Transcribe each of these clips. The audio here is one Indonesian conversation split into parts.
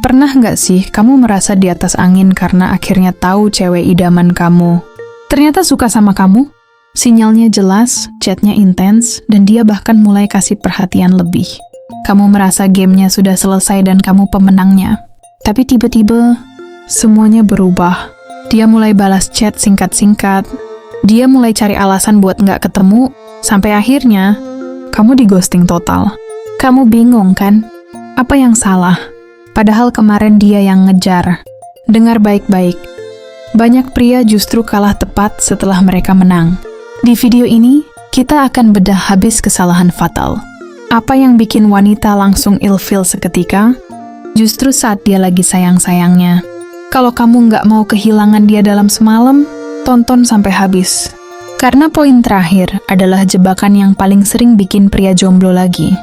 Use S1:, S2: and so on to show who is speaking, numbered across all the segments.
S1: Pernah nggak sih kamu merasa di atas angin karena akhirnya tahu cewek idaman kamu ternyata suka sama kamu? Sinyalnya jelas, chatnya intens, dan dia bahkan mulai kasih perhatian lebih. Kamu merasa gamenya sudah selesai dan kamu pemenangnya. Tapi tiba-tiba, semuanya berubah. Dia mulai balas chat singkat-singkat. Dia mulai cari alasan buat nggak ketemu, sampai akhirnya, kamu di ghosting total. Kamu bingung kan? Apa yang salah? Padahal kemarin dia yang ngejar. Dengar baik-baik. Banyak pria justru kalah tepat setelah mereka menang. Di video ini, kita akan bedah habis kesalahan fatal. Apa yang bikin wanita langsung ilfeel seketika? Justru saat dia lagi sayang-sayangnya. Kalau kamu nggak mau kehilangan dia dalam semalam, tonton sampai habis. Karena poin terakhir adalah jebakan yang paling sering bikin pria jomblo lagi.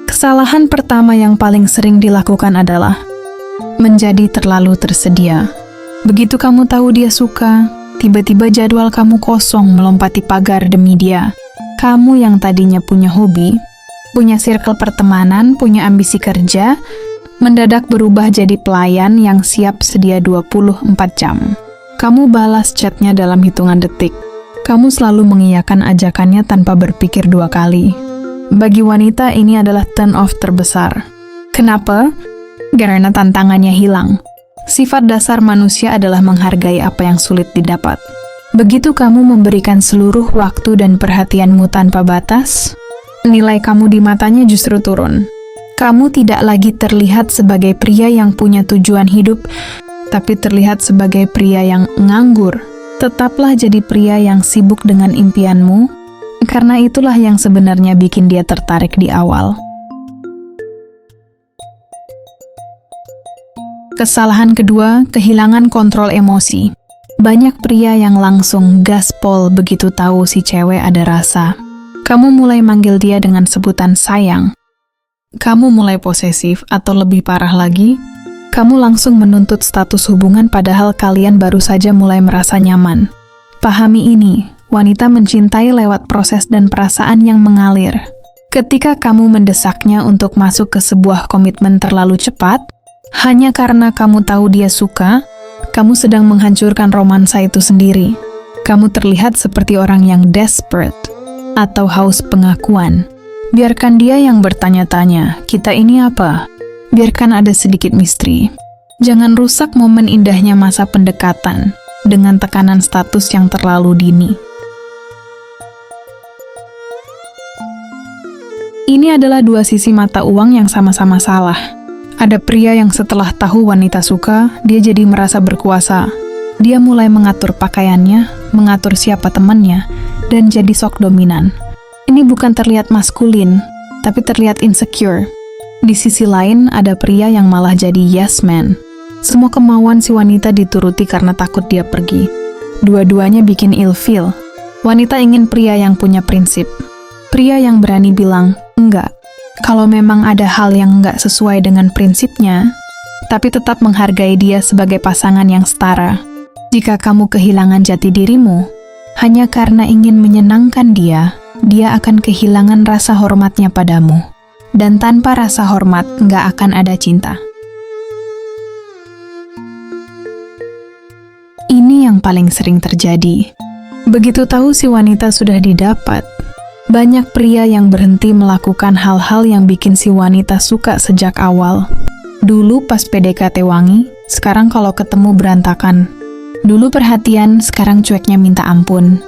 S1: Kesalahan pertama yang paling sering dilakukan adalah menjadi terlalu tersedia. Begitu kamu tahu dia suka, tiba-tiba jadwal kamu kosong melompati pagar demi dia. Kamu yang tadinya punya hobi, punya circle pertemanan, punya ambisi kerja, mendadak berubah jadi pelayan yang siap sedia 24 jam. Kamu balas chatnya dalam hitungan detik. Kamu selalu mengiyakan ajakannya tanpa berpikir dua kali. Bagi wanita ini adalah turn off terbesar. Kenapa? Karena tantangannya hilang. Sifat dasar manusia adalah menghargai apa yang sulit didapat. Begitu kamu memberikan seluruh waktu dan perhatianmu tanpa batas, nilai kamu di matanya justru turun. Kamu tidak lagi terlihat sebagai pria yang punya tujuan hidup, tapi terlihat sebagai pria yang nganggur. Tetaplah jadi pria yang sibuk dengan impianmu, karena itulah yang sebenarnya bikin dia tertarik di awal. Kesalahan kedua, kehilangan kontrol emosi. Banyak pria yang langsung gaspol begitu tahu si cewek ada rasa. Kamu mulai manggil dia dengan sebutan sayang. Kamu mulai posesif atau lebih parah lagi, kamu langsung menuntut status hubungan padahal kalian baru saja mulai merasa nyaman. Pahami ini, wanita mencintai lewat proses dan perasaan yang mengalir. Ketika kamu mendesaknya untuk masuk ke sebuah komitmen terlalu cepat, hanya karena kamu tahu dia suka, kamu sedang menghancurkan romansa itu sendiri. Kamu terlihat seperti orang yang desperate atau haus pengakuan. Biarkan dia yang bertanya-tanya, kita ini apa? Biarkan ada sedikit misteri. Jangan rusak momen indahnya masa pendekatan dengan tekanan status yang terlalu dini. Ini adalah dua sisi mata uang yang sama-sama salah. Ada pria yang setelah tahu wanita suka, dia jadi merasa berkuasa. Dia mulai mengatur pakaiannya, mengatur siapa temannya, dan jadi sok dominan. Ini bukan terlihat maskulin, tapi terlihat insecure. Di sisi lain, ada pria yang malah jadi yes man. Semua kemauan si wanita dituruti karena takut dia pergi. Dua-duanya bikin ilfeel. Wanita ingin pria yang punya prinsip. Pria yang berani bilang, enggak. Kalau memang ada hal yang enggak sesuai dengan prinsipnya, tapi tetap menghargai dia sebagai pasangan yang setara. Jika kamu kehilangan jati dirimu, hanya karena ingin menyenangkan dia akan kehilangan rasa hormatnya padamu. Dan tanpa rasa hormat, nggak akan ada cinta. Ini yang paling sering terjadi. Begitu tahu si wanita sudah didapat, banyak pria yang berhenti melakukan hal-hal yang bikin si wanita suka sejak awal. Dulu pas PDKT wangi, sekarang kalau ketemu berantakan. Dulu perhatian, sekarang cueknya minta ampun.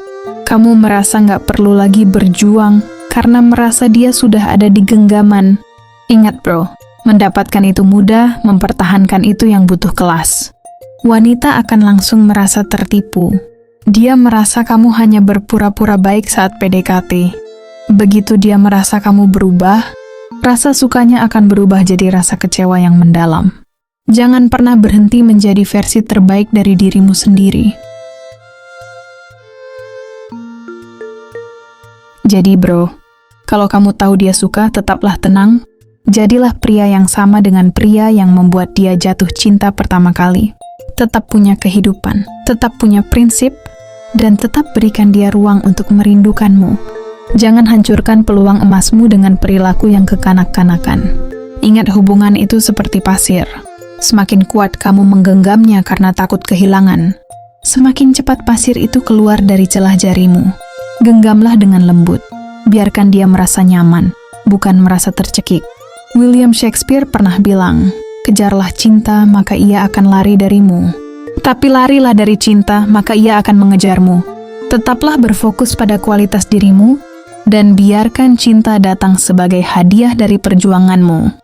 S1: Kamu merasa nggak perlu lagi berjuang karena merasa dia sudah ada di genggaman. Ingat bro, mendapatkan itu mudah, mempertahankan itu yang butuh kelas. Wanita akan langsung merasa tertipu. Dia merasa kamu hanya berpura-pura baik saat PDKT. Begitu dia merasa kamu berubah, rasa sukanya akan berubah jadi rasa kecewa yang mendalam. Jangan pernah berhenti menjadi versi terbaik dari dirimu sendiri. Jadi bro, kalau kamu tahu dia suka, tetaplah tenang. Jadilah pria yang sama dengan pria yang membuat dia jatuh cinta pertama kali. Tetap punya kehidupan, tetap punya prinsip, dan tetap berikan dia ruang untuk merindukanmu. Jangan hancurkan peluang emasmu dengan perilaku yang kekanak-kanakan. Ingat, hubungan itu seperti pasir. Semakin kuat kamu menggenggamnya karena takut kehilangan, semakin cepat pasir itu keluar dari celah jarimu. Genggamlah dengan lembut. Biarkan dia merasa nyaman, bukan merasa tercekik. William Shakespeare pernah bilang, kejarlah cinta maka ia akan lari darimu. Tapi larilah dari cinta maka ia akan mengejarmu. Tetaplah berfokus pada kualitas dirimu dan biarkan cinta datang sebagai hadiah dari perjuanganmu.